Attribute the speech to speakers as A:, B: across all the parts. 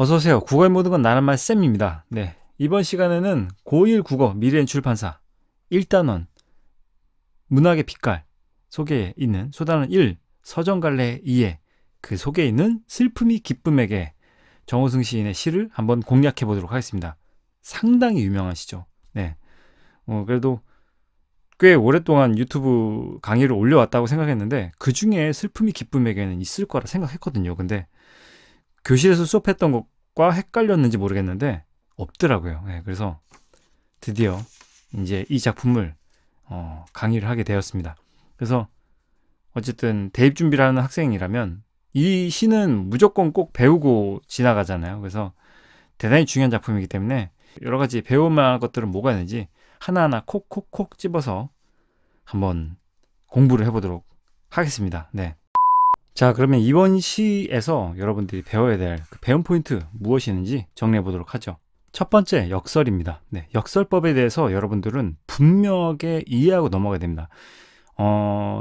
A: 어서오세요. 국어의 모든 건 나는 말 쌤입니다. 네. 이번 시간에는 고1 국어 미래엔 출판사 1단원 문학의 빛깔 속에 있는 소단원 1 서정갈래 2의 그 속에 있는 슬픔이 기쁨에게 정호승 시인의 시를 한번 공략해 보도록 하겠습니다. 상당히 유명한 시죠. 네. 그래도 꽤 오랫동안 유튜브 강의를 올려왔다고 생각했는데 그 중에 슬픔이 기쁨에게는 있을 거라 생각했거든요. 근데 교실에서 수업했던 것과 헷갈렸는지 모르겠는데 없더라고요. 네, 그래서 드디어 이제 이 작품을 강의를 하게 되었습니다. 그래서 어쨌든 대입 준비를 하는 학생이라면 이 시는 무조건 꼭 배우고 지나가잖아요. 그래서 대단히 중요한 작품이기 때문에 여러 가지 배울 만한 것들은 뭐가 있는지 하나하나 콕콕콕 집어서 한번 공부를 해보도록 하겠습니다. 네. 자, 그러면 이번 시에서 여러분들이 배워야 될 그 배움 포인트 무엇이 있는지 정리해 보도록 하죠. 첫 번째, 역설입니다. 네, 역설법에 대해서 여러분들은 분명하게 이해하고 넘어가야 됩니다.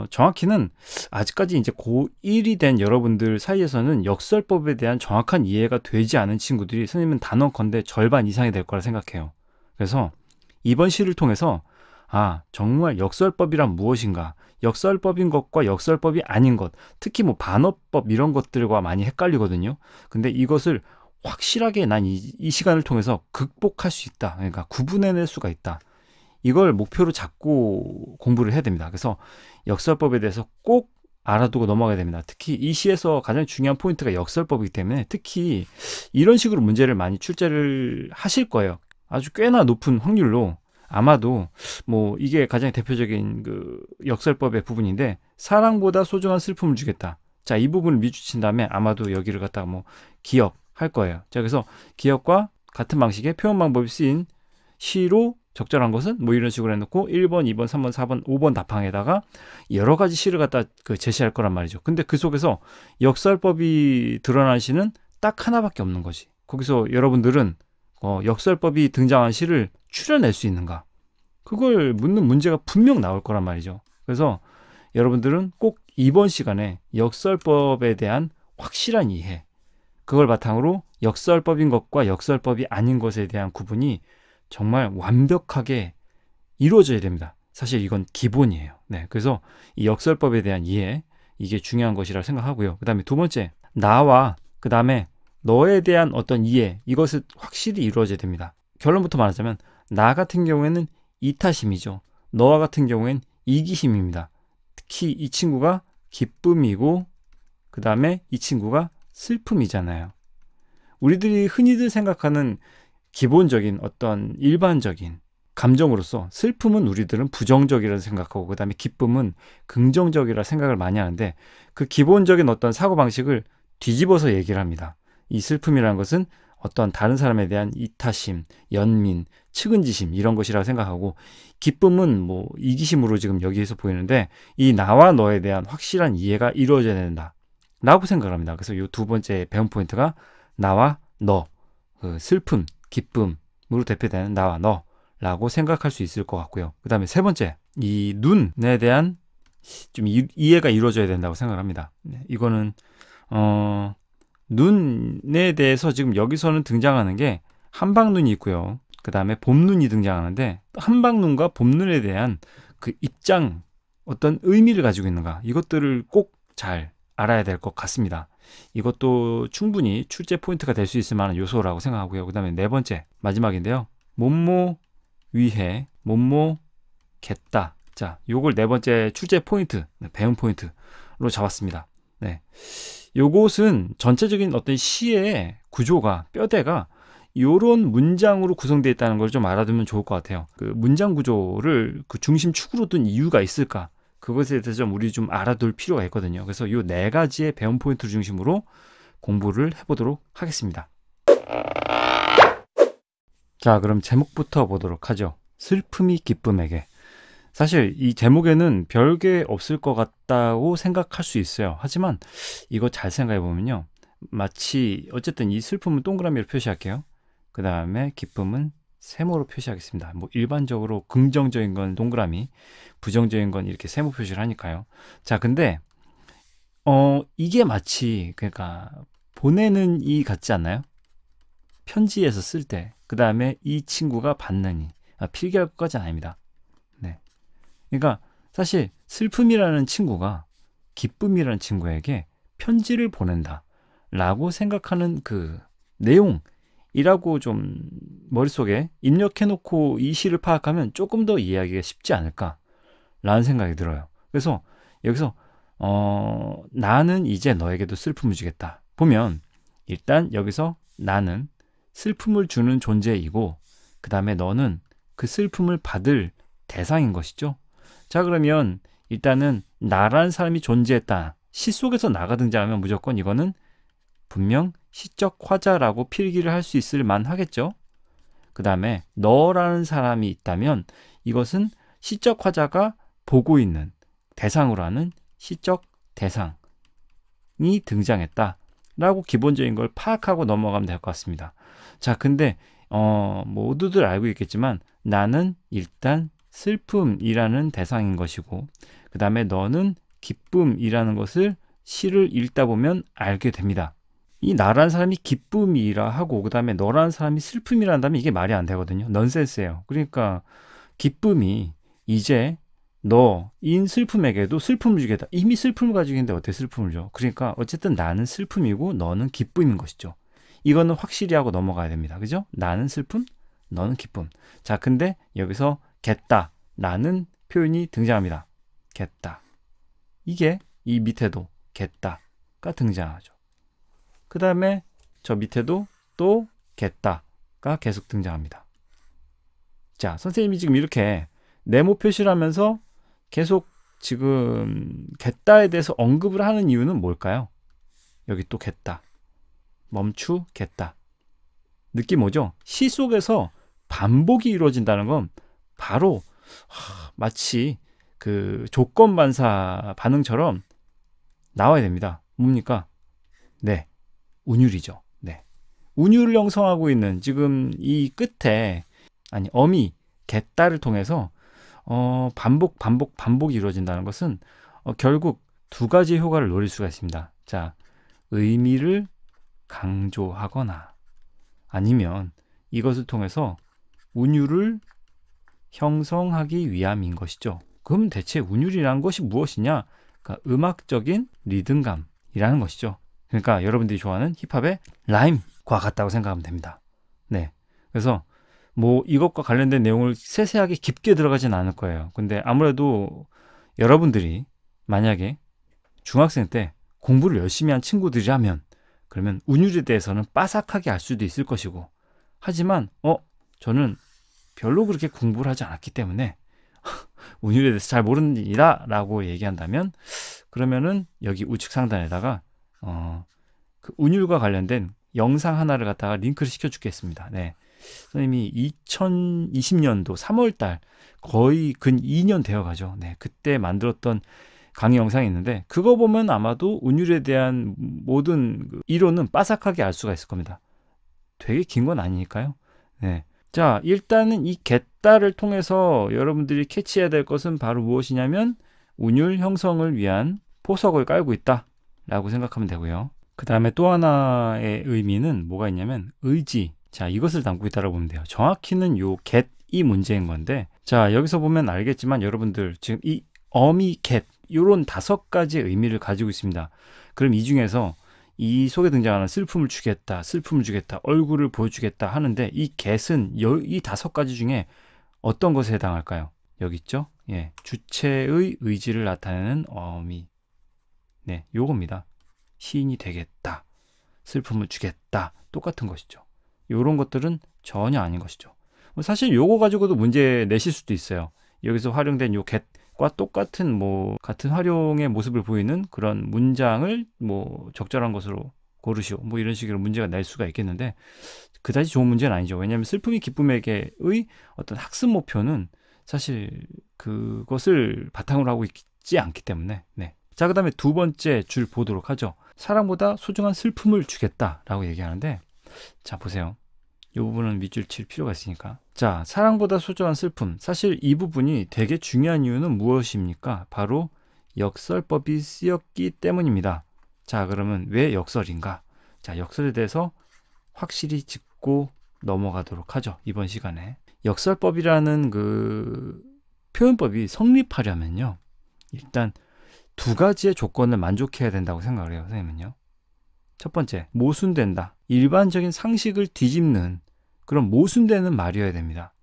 A: 정확히는 아직까지 이제 고1이 된 여러분들 사이에서는 역설법에 대한 정확한 이해가 되지 않은 친구들이 선생님은 단언컨대 절반 이상이 될 거라 생각해요. 그래서 이번 시를 통해서 정말 역설법이란 무엇인가, 역설법인 것과 역설법이 아닌 것, 특히 뭐 반어법 이런 것들과 많이 헷갈리거든요. 근데 이것을 확실하게 난 이 시간을 통해서 극복할 수 있다. 그러니까 구분해낼 수가 있다. 이걸 목표로 잡고 공부를 해야 됩니다. 그래서 역설법에 대해서 꼭 알아두고 넘어가야 됩니다. 특히 이 시에서 가장 중요한 포인트가 역설법이기 때문에 특히 이런 식으로 문제를 많이 출제를 하실 거예요. 아주 꽤나 높은 확률로 아마도 뭐 이게 가장 대표적인 그 역설법의 부분인데, 사랑보다 소중한 슬픔을 주겠다. 자, 이 부분을 미주친 다음에 아마도 여기를 갖다가 뭐 기억할 거예요. 자, 그래서 기억과 같은 방식의 표현 방법이 쓰인 시로 적절한 것은 뭐 이런 식으로 해놓고 1번, 2번, 3번, 4번, 5번 답항에다가 여러 가지 시를 갖다 제시할 거란 말이죠. 근데 그 속에서 역설법이 드러난 시는 딱 하나밖에 없는 거지. 거기서 여러분들은 역설법이 등장한 시를 추려낼 수 있는가? 그걸 묻는 문제가 분명 나올 거란 말이죠. 그래서 여러분들은 꼭 이번 시간에 역설법에 대한 확실한 이해, 그걸 바탕으로 역설법인 것과 역설법이 아닌 것에 대한 구분이 정말 완벽하게 이루어져야 됩니다. 사실 이건 기본이에요. 네, 그래서 이 역설법에 대한 이해, 이게 중요한 것이라 생각하고요. 그 다음에 두 번째, 나와 그 다음에 너에 대한 어떤 이해, 이것을 확실히 이루어져야 됩니다. 결론부터 말하자면 나 같은 경우에는 이타심이죠. 너와 같은 경우엔 이기심입니다. 특히 이 친구가 기쁨이고 그 다음에 이 친구가 슬픔이잖아요. 우리들이 흔히들 생각하는 기본적인 어떤 일반적인 감정으로서 슬픔은 우리들은 부정적이라고 생각하고 그 다음에 기쁨은 긍정적이라 생각을 많이 하는데, 그 기본적인 어떤 사고방식을 뒤집어서 얘기를 합니다. 이 슬픔이라는 것은 어떤 다른 사람에 대한 이타심, 연민, 측은지심 이런 것이라고 생각하고, 기쁨은 뭐 이기심으로 지금 여기에서 보이는데 이 나와 너에 대한 확실한 이해가 이루어져야 된다 라고 생각을 합니다. 그래서 이 두 번째 배움 포인트가 나와 너, 그 슬픔, 기쁨으로 대표되는 나와 너 라고 생각할 수 있을 것 같고요. 그 다음에 세 번째, 이 눈에 대한 좀 이해가 이루어져야 된다고 생각을 합니다. 이거는 눈에 대해서 지금 여기서는 등장하는 게 한방눈이 있고요. 그 다음에 봄눈이 등장하는데, 한방눈과 봄눈에 대한 그 입장, 어떤 의미를 가지고 있는가, 이것들을 꼭 잘 알아야 될 것 같습니다. 이것도 충분히 출제 포인트가 될 수 있을 만한 요소라고 생각하고요. 그 다음에 네 번째, 마지막인데요. 몸모 위해, 몸모 겠다. 자, 요걸 네 번째 출제 포인트, 배움 포인트로 잡았습니다. 네. 요것은 전체적인 어떤 시의 구조가, 뼈대가 요런 문장으로 구성되어 있다는 걸 좀 알아두면 좋을 것 같아요. 그 문장 구조를 그 중심축으로 둔 이유가 있을까? 그것에 대해서 좀 우리 좀 알아둘 필요가 있거든요. 그래서 요 네 가지의 배움 포인트를 중심으로 공부를 해보도록 하겠습니다. 자, 그럼 제목부터 보도록 하죠. 슬픔이 기쁨에게. 사실 이 제목에는 별게 없을 것 같다고 생각할 수 있어요. 하지만 이거 잘 생각해 보면요, 마치 어쨌든 이 슬픔은 동그라미로 표시할게요. 그 다음에 기쁨은 세모로 표시하겠습니다. 뭐 일반적으로 긍정적인 건 동그라미, 부정적인 건 이렇게 세모 표시를 하니까요. 자, 근데 이게 마치 그러니까 보내는 이 같지 않나요? 편지에서 쓸 때, 그 다음에 이 친구가 받느니, 필기할 것까지는 아닙니다. 네. 그러니까 사실 슬픔이라는 친구가 기쁨이라는 친구에게 편지를 보낸다 라고 생각하는 그 내용이라고 좀 머릿속에 입력해 놓고 이 시를 파악하면 조금 더 이해하기가 쉽지 않을까 라는 생각이 들어요. 그래서 여기서 나는 이제 너에게도 슬픔을 주겠다 보면, 일단 여기서 나는 슬픔을 주는 존재이고, 그 다음에 너는 그 슬픔을 받을 대상인 것이죠. 자, 그러면 일단은 나라는 사람이 존재했다. 시 속에서 나가 등장하면 무조건 이거는 분명 시적 화자라고 필기를 할 수 있을 만하겠죠. 그 다음에 너라는 사람이 있다면 이것은 시적 화자가 보고 있는 대상으로 하는 시적 대상이 등장했다 라고 기본적인 걸 파악하고 넘어가면 될 것 같습니다. 자, 근데 모두들 알고 있겠지만 나는 일단 슬픔이라는 대상인 것이고, 그 다음에 너는 기쁨이라는 것을 시를 읽다 보면 알게 됩니다. 이 나라는 사람이 기쁨이라 하고 그 다음에 너라는 사람이 슬픔이라 한다면 이게 말이 안 되거든요. 넌센스예요. 그러니까 기쁨이 이제 너인 슬픔에게도 슬픔을 주겠다. 이미 슬픔을 가지고 있는데 어떻게 슬픔을 줘? 그러니까 어쨌든 나는 슬픔이고 너는 기쁨인 것이죠. 이거는 확실히 하고 넘어가야 됩니다. 그죠? 나는 슬픔, 너는 기쁨. 자, 근데 여기서 겠다 라는 표현이 등장합니다. 겠다. 이게 이 밑에도 겠다가 등장하죠. 그 다음에 저 밑에도 또 겠다가 계속 등장합니다. 자, 선생님이 지금 이렇게 네모 표시를 하면서 계속 지금 겠다에 대해서 언급을 하는 이유는 뭘까요? 여기 또 겠다, 멈추겠다. 느낌 오죠? 시 속에서 반복이 이루어진다는 건 바로 마치 그 조건 반사 반응처럼 나와야 됩니다. 뭡니까? 네, 운율이죠. 네, 운율을 형성하고 있는 지금 이 끝에 어미 겠다를 통해서 반복이 이루어진다는 것은 결국 두 가지 효과를 노릴 수가 있습니다. 자, 의미를 강조하거나 아니면 이것을 통해서 운율을 형성하기 위함인 것이죠. 그럼 대체 운율이란 것이 무엇이냐? 그러니까 음악적인 리듬감이라는 것이죠. 그러니까 여러분들이 좋아하는 힙합의 라임과 같다고 생각하면 됩니다. 네, 그래서 뭐 이것과 관련된 내용을 세세하게 깊게 들어가진 않을 거예요. 근데 아무래도 여러분들이 만약에 중학생 때 공부를 열심히 한 친구들이라면 그러면 운율에 대해서는 빠삭하게 알 수도 있을 것이고, 하지만 저는 별로 그렇게 공부를 하지 않았기 때문에 운율에 대해서 잘 모르는이다 라고 얘기한다면, 그러면은 여기 우측 상단에다가 그 운율과 관련된 영상 하나를 갖다가 링크를 시켜주겠습니다. 네, 선생님이 2020년도 3월달 거의 근 2년 되어가죠. 네, 그때 만들었던 강의 영상이 있는데 그거 보면 아마도 운율에 대한 모든 이론은 빠삭하게 알 수가 있을 겁니다. 되게 긴 건 아니니까요. 네, 자, 일단은 이 겟다를 통해서 여러분들이 캐치해야 될 것은 바로 무엇이냐면 운율 형성을 위한 포석을 깔고 있다 라고 생각하면 되고요. 그 다음에 또 하나의 의미는 뭐가 있냐면 의지. 자, 이것을 담고 있다고 보면 돼요. 정확히는 요 get이 문제인 건데, 자, 여기서 보면 알겠지만 여러분들 지금 이 어미 get 요런 5가지의 의미를 가지고 있습니다. 그럼 이 중에서 이 속에 등장하는 슬픔을 주겠다, 슬픔을 주겠다, 얼굴을 보여주겠다 하는데 이 get은 이 5가지 중에 어떤 것에 해당할까요? 여기 있죠? 예, 주체의 의지를 나타내는 어미. 네, 요겁니다. 시인이 되겠다, 슬픔을 주겠다, 똑같은 것이죠. 요런 것들은 전혀 아닌 것이죠. 사실 요거 가지고도 문제 내실 수도 있어요. 여기서 활용된 요 get과 똑같은 같은 활용의 모습을 보이는 그런 문장을 적절한 것으로 고르시오. 이런 식으로 문제가 낼 수가 있겠는데 그다지 좋은 문제는 아니죠. 왜냐하면 슬픔이 기쁨에게의 어떤 학습 목표는 사실 그것을 바탕으로 하고 있지 않기 때문에. 네. 자, 그 다음에 두 번째 줄 보도록 하죠. 사랑보다 소중한 슬픔을 주겠다라고 얘기하는데, 자, 보세요. 이 부분은 밑줄 칠 필요가 있으니까. 자, 사랑보다 소중한 슬픔. 사실 이 부분이 되게 중요한 이유는 무엇입니까? 바로 역설법이 쓰였기 때문입니다. 자, 그러면 왜 역설인가? 자, 역설에 대해서 확실히 짚고 짚고 넘어가도록 하죠. 이번 시간에 역설법이라는 그 표현법이 성립하려면요, 일단 두 가지의 조건을 만족해야 된다고 생각을 해요. 선생님은요. 첫 번째, 모순된다. 일반적인 상식을 뒤집는 그런 모순되는 말이어야 됩니다.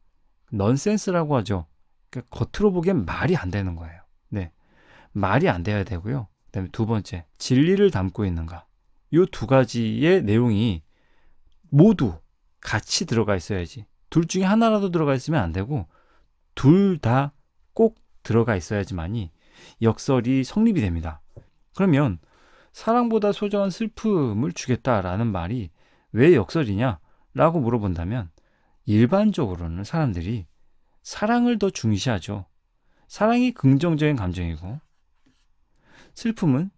A: 넌센스라고 하죠. 그러니까 겉으로 보기엔 말이 안 되는 거예요. 네, 말이 안 돼야 되고요. 그다음에 두 번째, 진리를 담고 있는가. 이 두 가지의 내용이 모두 같이 들어가 있어야지. 둘 중에 하나라도 들어가 있으면 안 되고 둘 다 꼭 들어가 있어야지만이 역설이 성립이 됩니다. 그러면 사랑보다 소중한 슬픔을 주겠다라는 말이 왜 역설이냐 라고 물어본다면, 일반적으로는 사람들이 사랑을 더 중시하죠. 사랑이 긍정적인 감정이고 슬픔은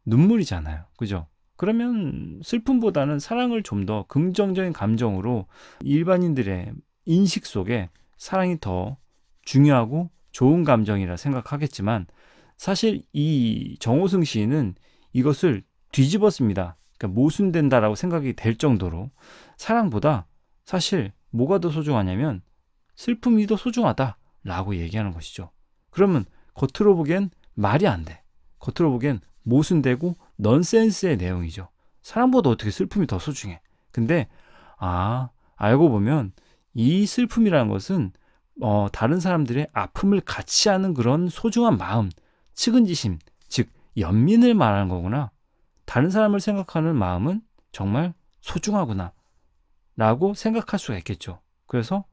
A: 눈물이잖아요. 그죠? 그러면 슬픔보다는 사랑을 좀 더 긍정적인 감정으로 일반인들의 인식 속에 사랑이 더 중요하고 좋은 감정이라 생각하겠지만, 사실 이 정호승 시인은 이것을 뒤집었습니다. 그러니까 모순된다라고 생각이 될 정도로 사랑보다 사실 뭐가 더 소중하냐면 슬픔이 더 소중하다라고 얘기하는 것이죠. 그러면 겉으로 보기엔 말이 안 돼. 겉으로 보기엔 모순되고 넌센스의 내용이죠. 사랑보다 어떻게 슬픔이 더 소중해. 근데 알고 보면 이 슬픔이라는 것은 다른 사람들의 아픔을 같이 하는 그런 소중한 마음, 측은지심, 즉 연민을 말하는 거구나. 다른 사람을 생각하는 마음은 정말 소중하구나 라고 생각할 수가 있겠죠. 그래서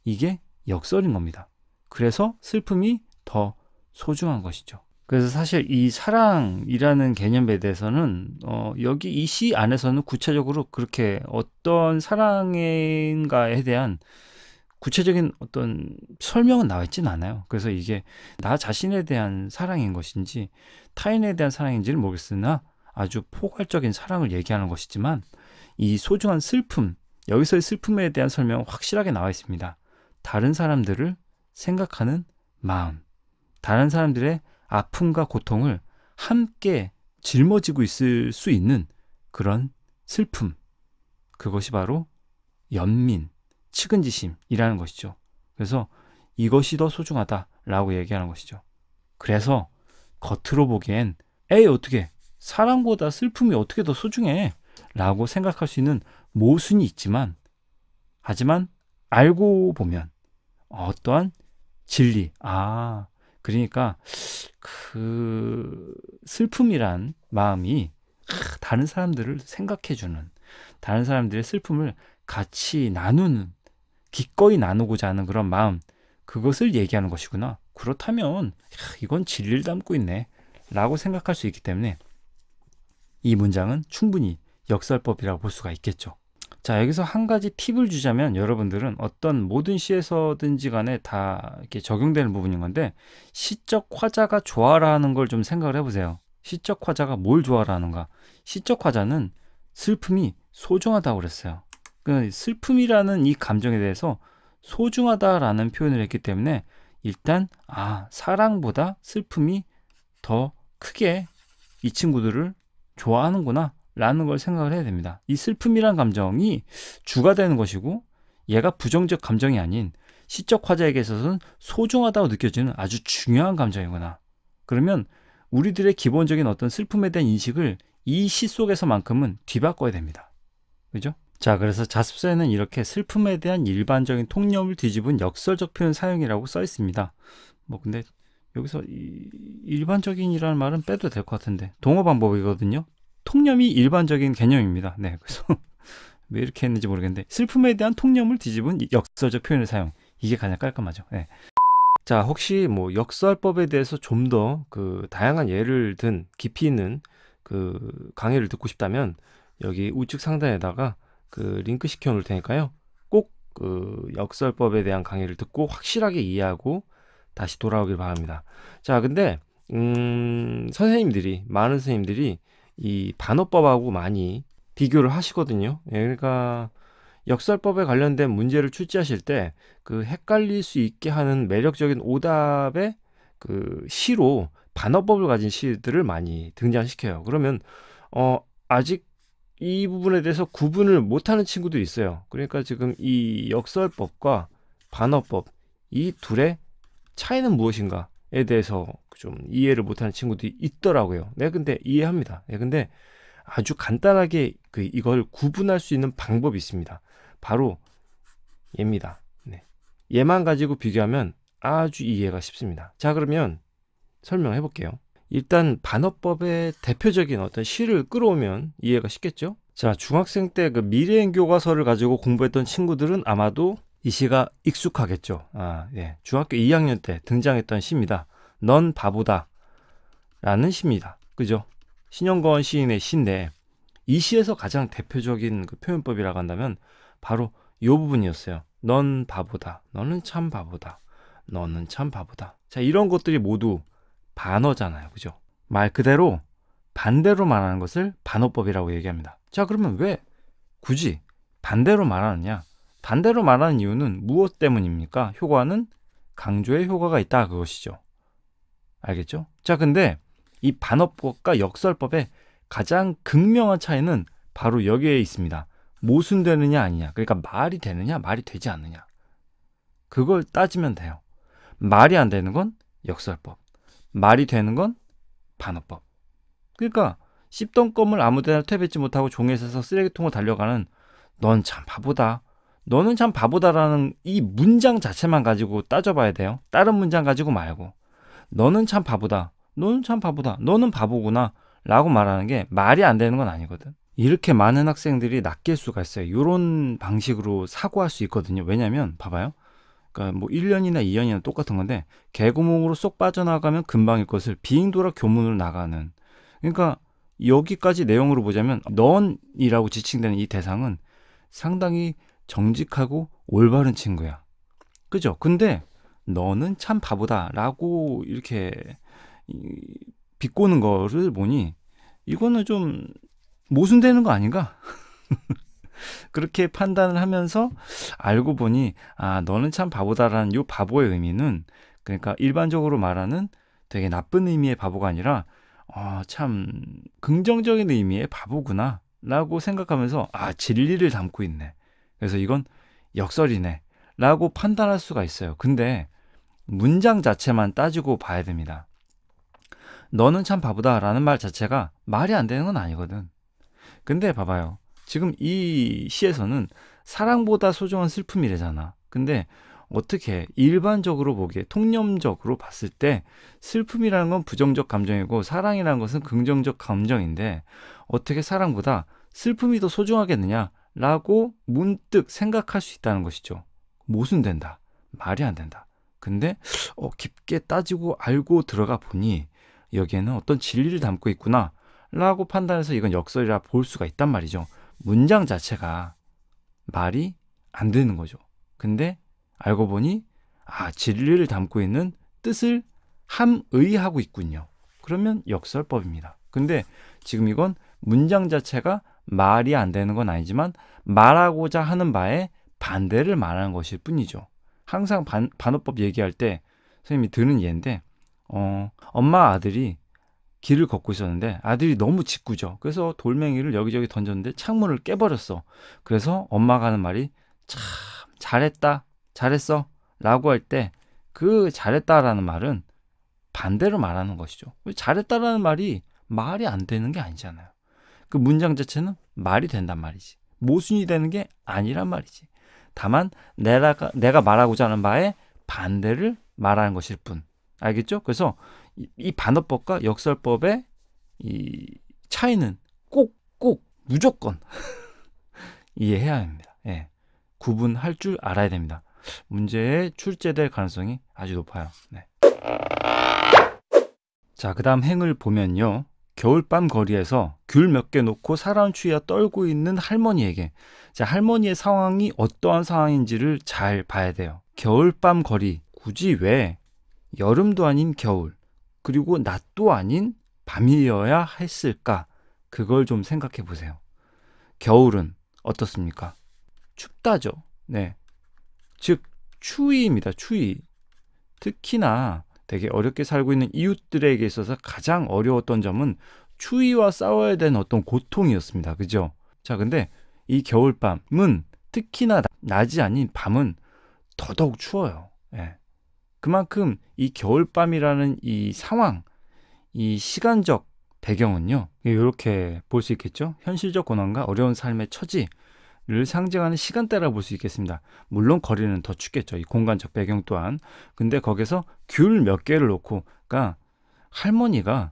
A: 이게 역설인 겁니다. 그래서 슬픔이 더 소중한 것이죠. 그래서 사실 이 사랑이라는 개념에 대해서는 여기 이 시 안에서는 구체적으로 그렇게 어떤 사랑인가에 대한 구체적인 어떤 설명은 나와 있지는 않아요. 그래서 이게 나 자신에 대한 사랑인 것인지 타인에 대한 사랑인지를 모르겠으나 아주 포괄적인 사랑을 얘기하는 것이지만, 이 소중한 슬픔, 여기서의 슬픔에 대한 설명은 확실하게 나와 있습니다. 다른 사람들을 생각하는 마음, 다른 사람들의 아픔과 고통을 함께 짊어지고 있을 수 있는 그런 슬픔, 그것이 바로 연민, 측은지심이라는 것이죠. 그래서 이것이 더 소중하다라고 얘기하는 것이죠. 그래서 겉으로 보기엔 어떻게 사랑보다 슬픔이 어떻게 더 소중해 라고 생각할 수 있는 모순이 있지만, 하지만 알고 보면 어떠한 진리, 그러니까 그 슬픔이란 마음이 다른 사람들을 생각해주는, 다른 사람들의 슬픔을 같이 나누는, 기꺼이 나누고자 하는 그런 마음, 그것을 얘기하는 것이구나. 그렇다면 이건 진리를 담고 있네 라고 생각할 수 있기 때문에 이 문장은 충분히 역설법이라고 볼 수가 있겠죠. 자, 여기서 한 가지 팁을 주자면, 여러분들은 어떤 모든 시에서든지 간에 다 이렇게 적용되는 부분인 건데, 시적 화자가 좋아라 하는 걸 좀 생각을 해보세요. 시적 화자가 뭘 좋아라 하는가? 시적 화자는 슬픔이 소중하다고 그랬어요. 그 슬픔이라는 이 감정에 대해서 소중하다라는 표현을 했기 때문에 일단 사랑보다 슬픔이 더 크게 이 친구들을 좋아하는구나 라는 걸 생각을 해야 됩니다. 이 슬픔이란 감정이 주가 되는 것이고, 얘가 부정적 감정이 아닌 시적 화자에게 있어서는 소중하다고 느껴지는 아주 중요한 감정이구나. 그러면 우리들의 기본적인 어떤 슬픔에 대한 인식을 이 시 속에서만큼은 뒤바꿔야 됩니다. 그죠? 자, 그래서 자습서에는 이렇게 슬픔에 대한 일반적인 통념을 뒤집은 역설적 표현 사용이라고 써 있습니다. 근데 여기서 일반적인이라는 말은 빼도 될 것 같은데, 동어 방법이거든요. 통념이 일반적인 개념입니다. 네, 그래서 왜 이렇게 했는지 모르겠는데, 슬픔에 대한 통념을 뒤집은 역설적 표현의 사용, 이게 가장 깔끔하죠. 네. 자, 혹시 역설법에 대해서 좀 더 그 다양한 예를 든 깊이 있는 그 강의를 듣고 싶다면 여기 우측 상단에다가 그 링크 시켜 놓을 테니까요. 꼭 그 역설법에 대한 강의를 듣고 확실하게 이해하고 다시 돌아오길 바랍니다. 자, 근데 많은 선생님들이 이 반어법하고 많이 비교를 하시거든요. 그러니까 역설법에 관련된 문제를 출제하실 때 그 헷갈릴 수 있게 하는 매력적인 오답의 그 시로 반어법을 가진 시들을 많이 등장시켜요. 그러면 아직 이 부분에 대해서 구분을 못하는 친구들이 있어요. 그러니까 지금 이 역설법과 반어법 이 둘의 차이는 무엇인가에 대해서 좀 이해를 못하는 친구들이 있더라고요. 네, 근데 이해합니다. 네, 근데 아주 간단하게 이걸 구분할 수 있는 방법이 있습니다. 바로 얘입니다. 네. 얘만 가지고 비교하면 아주 이해가 쉽습니다. 자, 그러면 설명해 볼게요. 일단 반어법의 대표적인 어떤 시를 끌어오면 이해가 쉽겠죠? 자, 중학생 때 그 미래행 교과서를 가지고 공부했던 친구들은 아마도 이 시가 익숙하겠죠. 예. 중학교 2학년 때 등장했던 시입니다. 넌 바보다 라는 시입니다. 그죠? 신영건 시인의 시인데 이 시에서 가장 대표적인 그 표현법이라고 한다면 바로 이 부분이었어요. 넌 바보다. 너는 참 바보다. 너는 참 바보다. 자, 이런 것들이 모두 반어잖아요. 그죠? 말 그대로 반대로 말하는 것을 반어법이라고 얘기합니다. 자, 그러면 왜 굳이 반대로 말하느냐? 반대로 말하는 이유는 무엇 때문입니까? 효과는 강조의 효과가 있다, 그것이죠. 알겠죠? 자, 근데 이 반어법과 역설법의 가장 극명한 차이는 바로 여기에 있습니다. 모순되느냐 아니냐. 그러니까 말이 되느냐 말이 되지 않느냐. 그걸 따지면 돼요. 말이 안 되는 건 역설법, 말이 되는 건 반어법. 그러니까 씹던 껌을 아무데나 퇴뱉지 못하고 종이에 싸서 쓰레기통을 달려가는 넌 참 바보다, 너는 참 바보다라는 이 문장 자체만 가지고 따져봐야 돼요. 다른 문장 가지고 말고. 너는 참 바보다, 너는 참 바보다, 너는 바보구나 라고 말하는 게 말이 안 되는 건 아니거든. 이렇게 많은 학생들이 낚일 수가 있어요. 이런 방식으로 사고할 수 있거든요. 왜냐면 봐봐요. 그러니까 뭐 1년이나 2년이나 똑같은 건데 개구멍으로 쏙 빠져나가면 금방일 것을 빙 돌아 교문으로 나가는. 그러니까 여기까지 내용으로 보자면 넌이라고 지칭되는 이 대상은 상당히 정직하고 올바른 친구야. 그죠? 근데 너는 참 바보다 라고 이렇게 비꼬는 거를 보니 이거는 좀 모순되는 거 아닌가? 그렇게 판단을 하면서 알고 보니 너는 참 바보다라는 이 바보의 의미는 그러니까 일반적으로 말하는 되게 나쁜 의미의 바보가 아니라 참 긍정적인 의미의 바보구나 라고 생각하면서 진리를 담고 있네. 그래서 이건 역설이네 라고 판단할 수가 있어요. 근데 문장 자체만 따지고 봐야 됩니다. 너는 참 바보다 라는 말 자체가 말이 안 되는 건 아니거든. 근데 봐봐요. 지금 이 시에서는 사랑보다 소중한 슬픔이래잖아. 근데 어떻게 일반적으로 보기에 통념적으로 봤을 때 슬픔이라는 건 부정적 감정이고 사랑이라는 것은 긍정적 감정인데 어떻게 사랑보다 슬픔이 더 소중하겠느냐 라고 문득 생각할 수 있다는 것이죠. 모순된다. 말이 안 된다. 근데 깊게 따지고 알고 들어가 보니 여기에는 어떤 진리를 담고 있구나 라고 판단해서 이건 역설이라 볼 수가 있단 말이죠. 문장 자체가 말이 안 되는 거죠. 근데 알고 보니 진리를 담고 있는 뜻을 함의하고 있군요. 그러면 역설법입니다. 근데 지금 이건 문장 자체가 말이 안 되는 건 아니지만 말하고자 하는 바에 반대를 말하는 것일 뿐이죠. 항상 반어법 얘기할 때 선생님이 드는 예인데 엄마 아들이 길을 걷고 있었는데 아들이 너무 짓궂어. 그래서 돌멩이를 여기저기 던졌는데 창문을 깨버렸어. 그래서 엄마가 하는 말이 참 잘했다, 잘했어 라고 할 때 그 잘했다라는 말은 반대로 말하는 것이죠. 잘했다라는 말이 말이 안 되는 게 아니잖아요. 그 문장 자체는 말이 된단 말이지. 모순이 되는 게 아니란 말이지. 다만 내가 말하고자 하는 바에 반대를 말하는 것일 뿐. 알겠죠? 그래서 이 반어법과 역설법의 이 차이는 꼭 무조건 이해해야 합니다. 예. 구분할 줄 알아야 됩니다. 문제에 출제될 가능성이 아주 높아요. 네. 자, 그 다음 행을 보면요. 겨울밤 거리에서 귤 몇 개 놓고 살아온 추위와 떨고 있는 할머니에게, 자, 할머니의 상황이 어떠한 상황인지를 잘 봐야 돼요. 겨울밤 거리, 굳이 왜 여름도 아닌 겨울, 그리고 낮도 아닌 밤이어야 했을까? 그걸 좀 생각해 보세요. 겨울은 어떻습니까? 춥다죠. 네. 즉, 추위입니다. 추위. 특히나 되게 어렵게 살고 있는 이웃들에게 있어서 가장 어려웠던 점은 추위와 싸워야 되는 어떤 고통이었습니다. 그죠? 자, 근데 이 겨울밤은 특히나 낮이 아닌 밤은 더더욱 추워요. 예. 그만큼 이 겨울밤이라는 이 상황, 이 시간적 배경은요, 이렇게 볼 수 있겠죠. 현실적 고난과 어려운 삶의 처지를 상징하는 시간대라고 볼 수 있겠습니다. 물론 거리는 더 춥겠죠. 이 공간적 배경 또한. 근데 거기서 귤 몇 개를 놓고, 그러니까 할머니가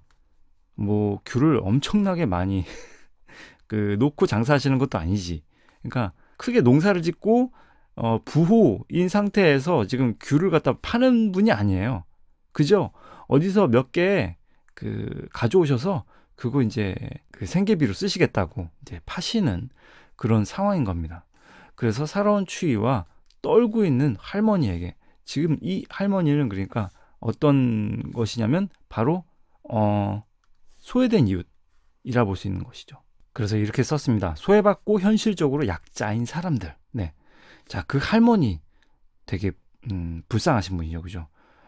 A: 뭐 귤을 엄청나게 많이 놓고 장사하시는 것도 아니지. 그러니까 크게 농사를 짓고 부호인 상태에서 지금 귤을 갖다 파는 분이 아니에요. 그죠? 어디서 몇 개 가져오셔서 그거 이제 생계비로 쓰시겠다고 이제 파시는 그런 상황인 겁니다. 그래서 살아온 추위와 떨고 있는 할머니에게 지금 이 할머니는 그러니까 어떤 것이냐면 바로 소외된 이웃이라 볼 수 있는 것이죠. 그래서 이렇게 썼습니다. 소외받고 현실적으로 약자인 사람들. 네. 자, 그 할머니 되게 불쌍하신 분이죠. 그죠?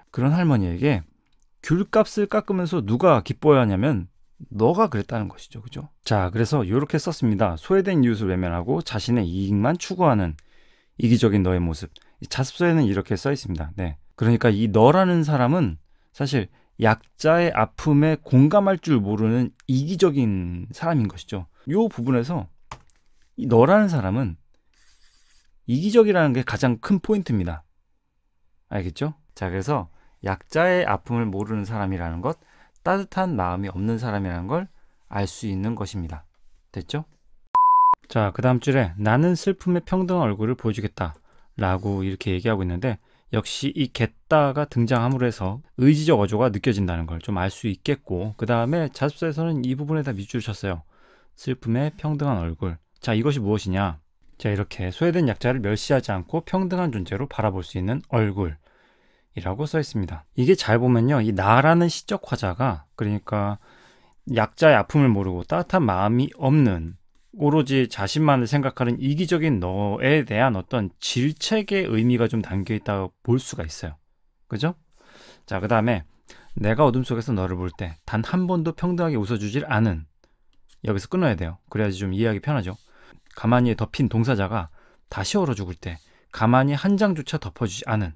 A: 그런 할머니에게 귤값을 깎으면서 누가 기뻐야 하냐면 너가 그랬다는 것이죠. 그죠? 자, 그래서 이렇게 썼습니다. 소외된 이웃을 외면하고 자신의 이익만 추구하는 이기적인 너의 모습. 자습서에는 이렇게 써 있습니다. 네. 그러니까 이 너라는 사람은 사실 약자의 아픔에 공감할 줄 모르는 이기적인 사람인 것이죠. 이 부분에서 이 너라는 사람은 이기적이라는 게 가장 큰 포인트입니다. 알겠죠? 자, 그래서 약자의 아픔을 모르는 사람이라는 것, 따뜻한 마음이 없는 사람이라는 걸 알 수 있는 것입니다. 됐죠? 자, 그 다음 줄에 나는 슬픔의 평등한 얼굴을 보여주겠다 라고 이렇게 얘기하고 있는데, 역시 이 겠다가 등장함으로 해서 의지적 어조가 느껴진다는 걸 좀 알 수 있겠고, 그 다음에 자습서에서는 이 부분에다 밑줄을 쳤어요. 슬픔의 평등한 얼굴. 자, 이것이 무엇이냐? 자, 이렇게 소외된 약자를 멸시하지 않고 평등한 존재로 바라볼 수 있는 얼굴이라고 써 있습니다. 이게 잘 보면요, 이 나라는 시적 화자가, 그러니까 약자의 아픔을 모르고 따뜻한 마음이 없는, 오로지 자신만을 생각하는 이기적인 너에 대한 어떤 질책의 의미가 좀 담겨 있다고 볼 수가 있어요. 그죠? 자, 그 다음에 내가 어둠 속에서 너를 볼 때 단 한 번도 평등하게 웃어주질 않은, 여기서 끊어야 돼요. 그래야지 좀 이해하기 편하죠. 가만히 덮인 동사자가 다시 얼어 죽을 때 가만히 한 장조차 덮어주지 않은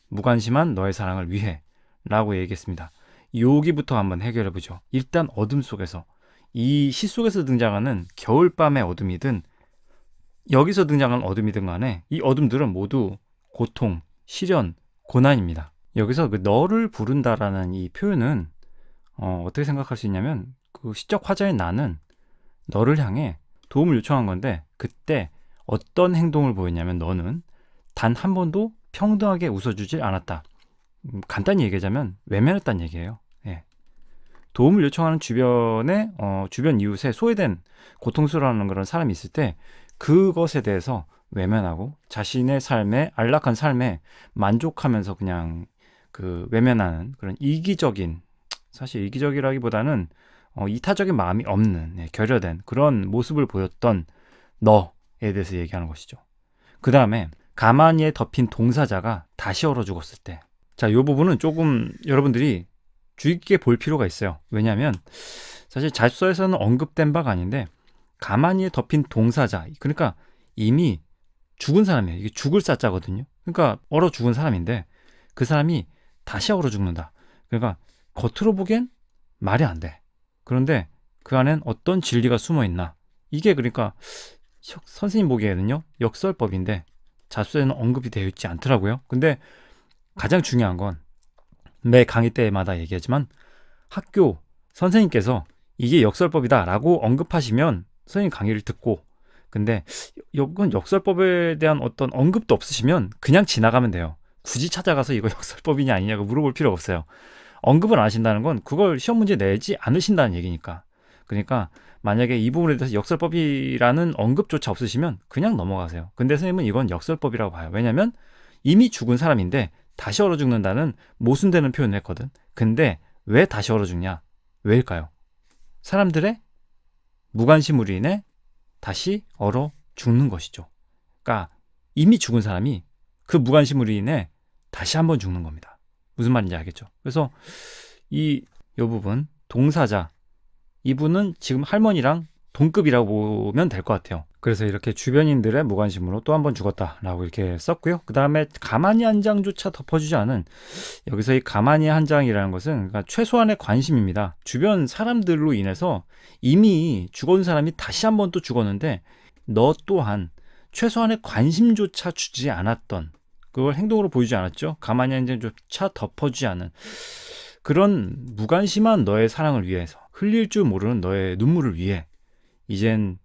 A: 무관심한 너의 사랑을 위해 라고 얘기했습니다. 여기부터 한번 해결해보죠. 일단 어둠 속에서, 이 시 속에서 등장하는 겨울밤의 어둠이든 여기서 등장하는 어둠이든 간에 이 어둠들은 모두 고통, 시련, 고난입니다. 여기서 그 너를 부른다라는 이 표현은 어떻게 생각할 수 있냐면, 그 시적 화자인 나는 너를 향해 도움을 요청한 건데, 그때 어떤 행동을 보였냐면 너는 단 한 번도 평등하게 웃어주질 않았다. 간단히 얘기하자면 외면했다는 얘기예요. 예. 도움을 요청하는 주변 이웃에 소외된 고통스러워하는 그런 사람이 있을 때 그것에 대해서 외면하고 자신의 삶에, 안락한 삶에 만족하면서 그냥 외면하는 그런 이기적인, 사실 이기적이라기보다는 이타적인 마음이 없는, 결여된 그런 모습을 보였던 너에 대해서 얘기하는 것이죠. 그 다음에 가만히에 덮인 동사자가 다시 얼어 죽었을 때, 자, 이 부분은 조금 여러분들이 주의 깊게 볼 필요가 있어요. 왜냐하면 사실 자습서에서는 언급된 바가 아닌데, 가만히에 덮인 동사자, 그러니까 이미 죽은 사람이에요. 이게 죽을 사자거든요. 그러니까 얼어 죽은 사람인데 그 사람이 다시 얼어 죽는다. 그러니까 겉으로 보기엔 말이 안 돼. 그런데 그 안엔 어떤 진리가 숨어 있나. 이게 그러니까 선생님 보기에는요, 역설법인데 자습서에는 언급이 되어 있지 않더라고요. 근데 가장 중요한 건, 매 강의 때마다 얘기하지만 학교 선생님께서 이게 역설법이다 라고 언급하시면 선생님 강의를 듣고, 근데 이건 역설법에 대한 어떤 언급도 없으시면 그냥 지나가면 돼요. 굳이 찾아가서 이거 역설법이냐 아니냐고 물어볼 필요가 없어요. 언급을 안 하신다는 건 그걸 시험 문제 내지 않으신다는 얘기니까. 그러니까 만약에 이 부분에 대해서 역설법이라는 언급조차 없으시면 그냥 넘어가세요. 근데 선생님은 이건 역설법이라고 봐요. 왜냐면 이미 죽은 사람인데 다시 얼어 죽는다는 모순되는 표현을 했거든. 근데 왜 다시 얼어 죽냐? 왜일까요? 사람들의 무관심으로 인해 다시 얼어 죽는 것이죠. 그러니까 이미 죽은 사람이 그 무관심으로 인해 다시 한번 죽는 겁니다. 무슨 말인지 알겠죠? 그래서 이 부분, 동사자, 이분은 지금 할머니랑 동급이라고 보면 될 것 같아요. 그래서 이렇게 주변인들의 무관심으로 또 한 번 죽었다라고 이렇게 썼고요. 그 다음에 가만히 한 장조차 덮어주지 않은, 여기서 이 가만히 한 장이라는 것은 그러니까 최소한의 관심입니다. 주변 사람들로 인해서 이미 죽은 사람이 다시 한 번 또 죽었는데 너 또한 최소한의 관심조차 주지 않았던, 그걸 행동으로 보이지 않았죠. 가만히 한 장조차 덮어주지 않은 그런 무관심한 너의 사랑을 위해서, 흘릴 줄 모르는 너의 눈물을 위해 이젠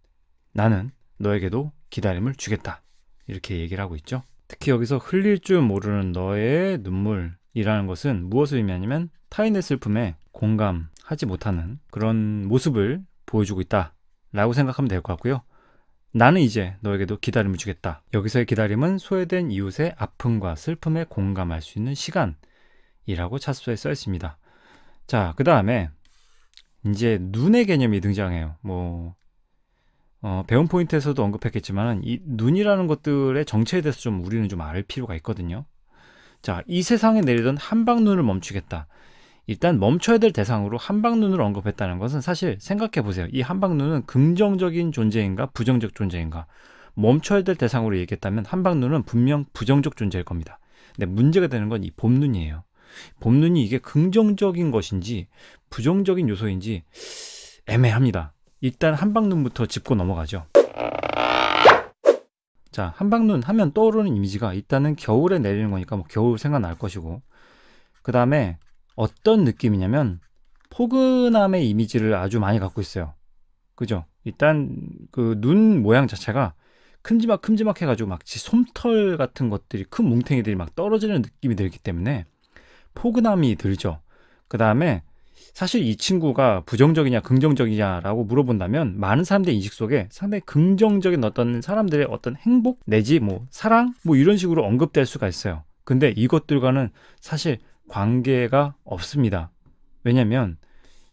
A: 나는 너에게도 기다림을 주겠다, 이렇게 얘기를 하고 있죠. 특히 여기서 흘릴 줄 모르는 너의 눈물이라는 것은 무엇을 의미하냐면 타인의 슬픔에 공감하지 못하는 그런 모습을 보여주고 있다 라고 생각하면 될 것 같고요. 나는 이제 너에게도 기다림을 주겠다. 여기서의 기다림은 소외된 이웃의 아픔과 슬픔에 공감할 수 있는 시간이라고 차수서에 써 있습니다. 자, 그 다음에 이제 눈의 개념이 등장해요. 배운 포인트에서도 언급했겠지만 이 눈이라는 것들의 정체에 대해서 좀 우리는 좀 알 필요가 있거든요. 자, 이 세상에 내리던 한방눈을 멈추겠다. 일단 멈춰야 될 대상으로 한방눈을 언급했다는 것은 사실 생각해 보세요. 이 한방눈은 긍정적인 존재인가 부정적 존재인가? 멈춰야 될 대상으로 얘기했다면 한방눈은 분명 부정적 존재일 겁니다. 근데 문제가 되는 건 이 봄눈이에요. 봄눈이 이게 긍정적인 것인지 부정적인 요소인지 애매합니다. 일단 한방눈부터 짚고 넘어가죠. 자, 한방눈 하면 떠오르는 이미지가 일단은 겨울에 내리는 거니까 겨울 생각날 것이고, 그 다음에 어떤 느낌이냐면 포근함의 이미지를 아주 많이 갖고 있어요. 그죠? 일단 그 눈 모양 자체가 큼지막 해가지고 마치 솜털 같은 것들이, 큰 뭉탱이들이 막 떨어지는 느낌이 들기 때문에 포근함이 들죠. 그 다음에 사실 이 친구가 부정적이냐 긍정적이냐라고 물어본다면 많은 사람들의 인식 속에 상당히 긍정적인 어떤 사람들의 어떤 행복 내지 사랑 이런 식으로 언급될 수가 있어요. 근데 이것들과는 사실 관계가 없습니다. 왜냐면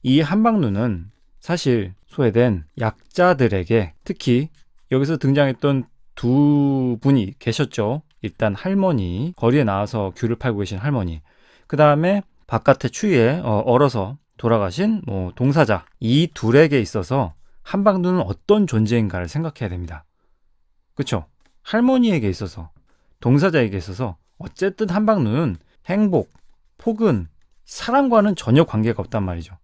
A: 이 한방눈은 사실 소외된 약자들에게, 특히 여기서 등장했던 두 분이 계셨죠. 일단 할머니, 거리에 나와서 귤을 팔고 계신 할머니, 그 다음에 바깥의 추위에 얼어서 돌아가신 동사자, 이 둘에게 있어서 한방눈은 어떤 존재인가를 생각해야 됩니다. 그쵸? 할머니에게 있어서, 동사자에게 있어서 어쨌든 한방눈은 행복, 폭은, 사랑과는 전혀 관계가 없단 말이죠.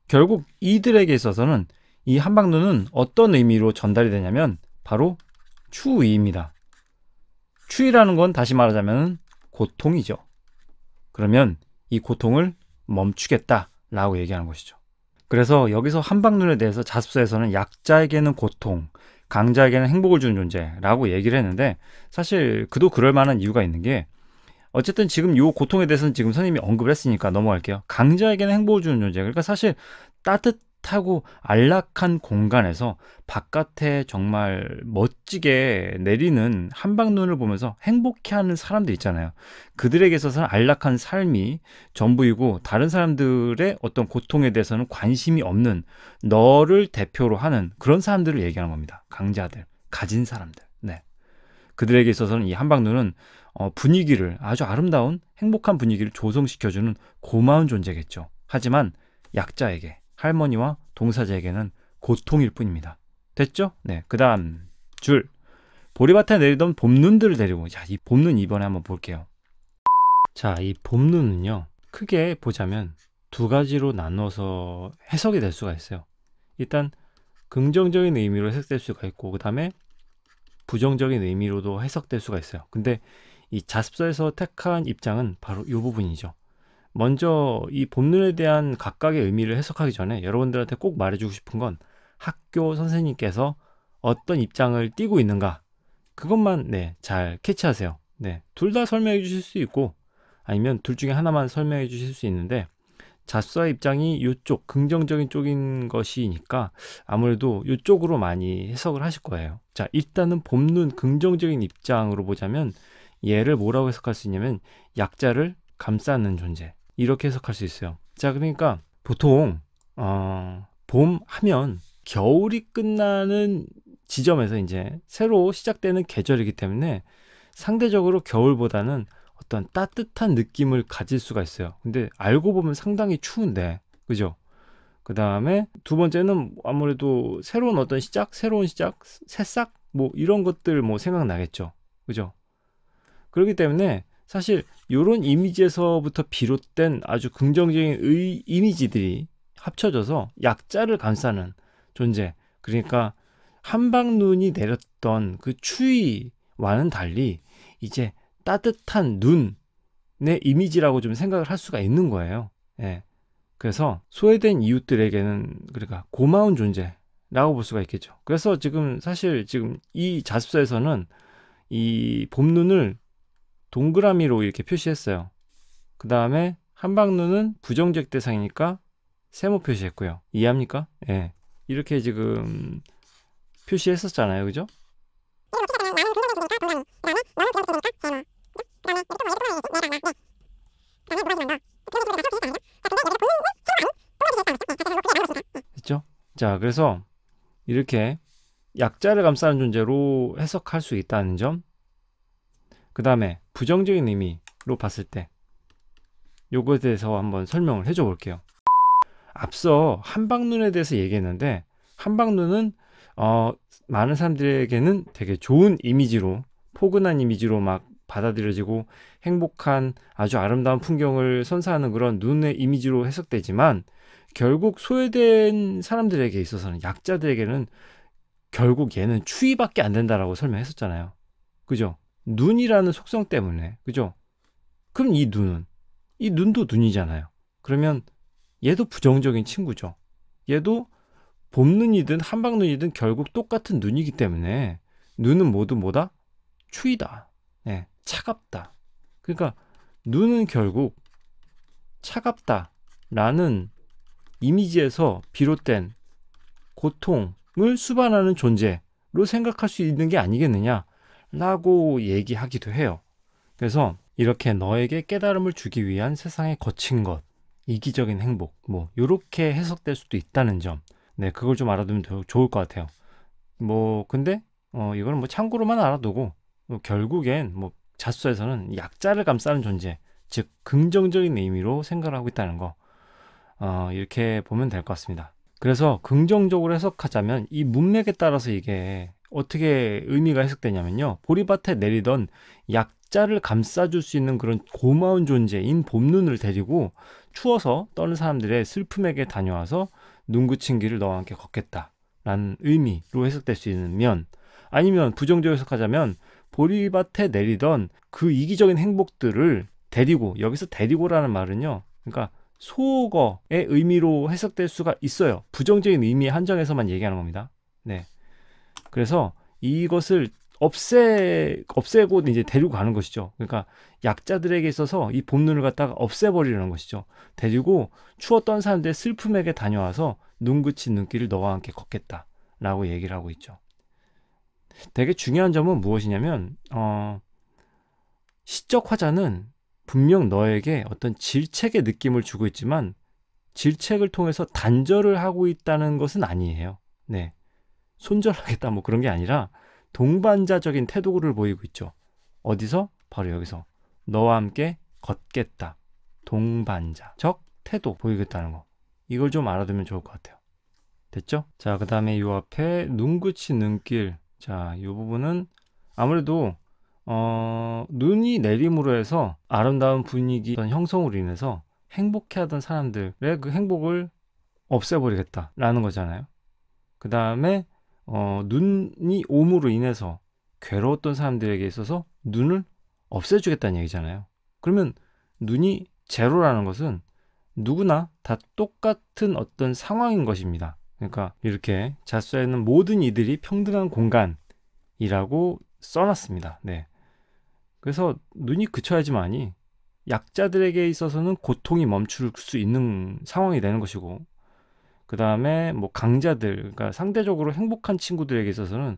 A: 결국 이들에게 있어서는 이 한방눈은 어떤 의미로 전달이 되냐면 바로 추위입니다. 추위라는 건 다시 말하자면 고통이죠. 그러면 이 고통을 멈추겠다라고 얘기하는 것이죠. 그래서 여기서 한방눈에 대해서 자습서에서는 약자에게는 고통, 강자에게는 행복을 주는 존재라고 얘기를 했는데, 사실 그도 그럴 만한 이유가 있는 게, 어쨌든 지금 이 고통에 대해서는 지금 선생님이 언급을 했으니까 넘어갈게요. 강자에게는 행복을 주는 존재. 그러니까 사실 따뜻하고 안락한 공간에서 바깥에 정말 멋지게 내리는 한방눈을 보면서 행복해하는 사람들 있잖아요. 그들에게 있어서는 안락한 삶이 전부이고 다른 사람들의 어떤 고통에 대해서는 관심이 없는, 너를 대표로 하는 그런 사람들을 얘기하는 겁니다. 강자들, 가진 사람들. 네. 그들에게 있어서는 이 한방눈은 분위기를, 아주 아름다운 행복한 분위기를 조성시켜주는 고마운 존재겠죠. 하지만 약자에게, 할머니와 동사자에게는 고통일 뿐입니다. 됐죠? 네, 그 다음 줄, 보리밭에 내리던 봄눈들을 데리고. 자, 이 봄눈 이번에 한번 볼게요. 자, 이 봄눈은요, 크게 보자면 두 가지로 나눠서 해석이 될 수가 있어요. 일단 긍정적인 의미로 해석될 수가 있고, 그 다음에 부정적인 의미로도 해석될 수가 있어요. 근데 이 자습서에서 택한 입장은 바로 이 부분이죠. 먼저 이 봄눈에 대한 각각의 의미를 해석하기 전에 여러분들한테 꼭 말해주고 싶은 건, 학교 선생님께서 어떤 입장을 띠고 있는가, 그것만 잘 캐치하세요. 둘 다 설명해 주실 수 있고 아니면 둘 중에 하나만 설명해 주실 수 있는데, 자습서의 입장이 이쪽 긍정적인 쪽인 것이니까 아무래도 이쪽으로 많이 해석을 하실 거예요. 자, 일단은 봄눈 긍정적인 입장으로 보자면 얘를 뭐라고 해석할 수 있냐면 약자를 감싸는 존재, 이렇게 해석할 수 있어요. 자, 그러니까 보통 봄 하면 겨울이 끝나는 지점에서 이제 새로 시작되는 계절이기 때문에 상대적으로 겨울보다는 어떤 따뜻한 느낌을 가질 수가 있어요. 근데 알고 보면 상당히 추운데, 그죠? 그 다음에 두 번째는 아무래도 새로운 어떤 시작, 새로운 시작, 새싹 뭐 이런 것들 뭐 생각나겠죠. 그죠? 그렇기 때문에 사실 이런 이미지에서부터 비롯된 아주 긍정적인 이미지들이 합쳐져서 약자를 감싸는 존재. 그러니까 한방눈이 내렸던 그 추위와는 달리 이제 따뜻한 눈의 이미지라고 좀 생각을 할 수가 있는 거예요. 예. 그래서 소외된 이웃들에게는 그러니까 고마운 존재라고 볼 수가 있겠죠. 그래서 사실 지금 이 자습서에서는 이 봄눈을 동그라미로 이렇게 표시했어요. 그 다음에 한방눈은 부정적 대상이니까 세모 표시했고요. 이해합니까? 예. 이렇게 지금 표시했었잖아요. 그죠? 됐죠? 자, 그래서 이렇게 약자를 감싸는 존재로 해석할 수 있다는 점. 그 다음에 부정적인 의미로 봤을 때 요거에 대해서 한번 설명을 해줘 볼게요. 앞서 한방눈에 대해서 얘기했는데 한방눈은 많은 사람들에게는 되게 좋은 이미지로, 포근한 이미지로 막 받아들여지고 행복한 아주 아름다운 풍경을 선사하는 그런 눈의 이미지로 해석되지만 결국 소외된 사람들에게 있어서는, 약자들에게는 결국 얘는 추위밖에 안 된다라고 설명했었잖아요. 그죠? 눈이라는 속성 때문에. 그죠? 그럼 이 눈도 눈이잖아요. 그러면 얘도 부정적인 친구죠. 얘도 봄눈이든 한방눈이든 결국 똑같은 눈이기 때문에 눈은 모두 뭐다? 추위다. 네, 차갑다. 그러니까 눈은 결국 차갑다라는 이미지에서 비롯된 고통을 수반하는 존재로 생각할 수 있는 게 아니겠느냐라고 얘기하기도 해요. 그래서 이렇게 너에게 깨달음을 주기 위한 세상의 거친 것, 이기적인 행복, 뭐 요렇게 해석될 수도 있다는 점. 네, 그걸 좀 알아두면 더 좋을 것 같아요. 근데 이거는 뭐 참고로만 알아두고 결국엔 자수서에서는 약자를 감싸는 존재, 즉 긍정적인 의미로 생각을 하고 있다는 거, 이렇게 보면 될 것 같습니다. 그래서 긍정적으로 해석하자면 이 문맥에 따라서 이게 어떻게 의미가 해석되냐면요, 보리밭에 내리던 약자를 감싸줄 수 있는 그런 고마운 존재인 봄눈을 데리고 추워서 떠는 사람들의 슬픔에게 다녀와서 눈 그친 길을 너와 함께 걷겠다 라는 의미로 해석될 수 있는 면, 아니면 부정적으로 해석하자면 보리밭에 내리던 그 이기적인 행복들을 데리고, 여기서 데리고라는 말은요, 그러니까 소거의 의미로 해석될 수가 있어요. 부정적인 의미에 한정해서만 얘기하는 겁니다. 네. 그래서 이것을 없애고 이제 데리고 가는 것이죠. 그러니까 약자들에게 있어서 이 봄눈을 갖다가 없애버리려는 것이죠. 데리고 추웠던 사람들의 슬픔에게 다녀와서 눈 그친 눈길을 너와 함께 걷겠다 라고 얘기를 하고 있죠. 되게 중요한 점은 무엇이냐면 시적 화자는 분명 너에게 어떤 질책의 느낌을 주고 있지만 질책을 통해서 단절을 하고 있다는 것은 아니에요. 네. 손절하겠다 뭐 그런 게 아니라 동반자적인 태도를 보이고 있죠. 어디서? 바로 여기서. 너와 함께 걷겠다. 동반자적 태도 보이겠다는 거. 이걸 좀 알아두면 좋을 것 같아요. 됐죠? 자, 그 다음에 이 앞에 눈 그친 눈길. 자, 이 부분은 아무래도 눈이 내림으로 해서 아름다운 분위기 형성으로 인해서 행복해하던 사람들의 그 행복을 없애버리겠다라는 거잖아요. 그 다음에 눈이 옴으로 인해서 괴로웠던 사람들에게 있어서 눈을 없애주겠다는 얘기잖아요. 그러면 눈이 제로라는 것은 누구나 다 똑같은 어떤 상황인 것입니다. 그러니까 이렇게 자수에는 모든 이들이 평등한 공간이라고 써놨습니다. 네. 그래서 눈이 그쳐야지만이 약자들에게 있어서는 고통이 멈출 수 있는 상황이 되는 것이고, 그 다음에 강자들, 그러니까 상대적으로 행복한 친구들에게 있어서는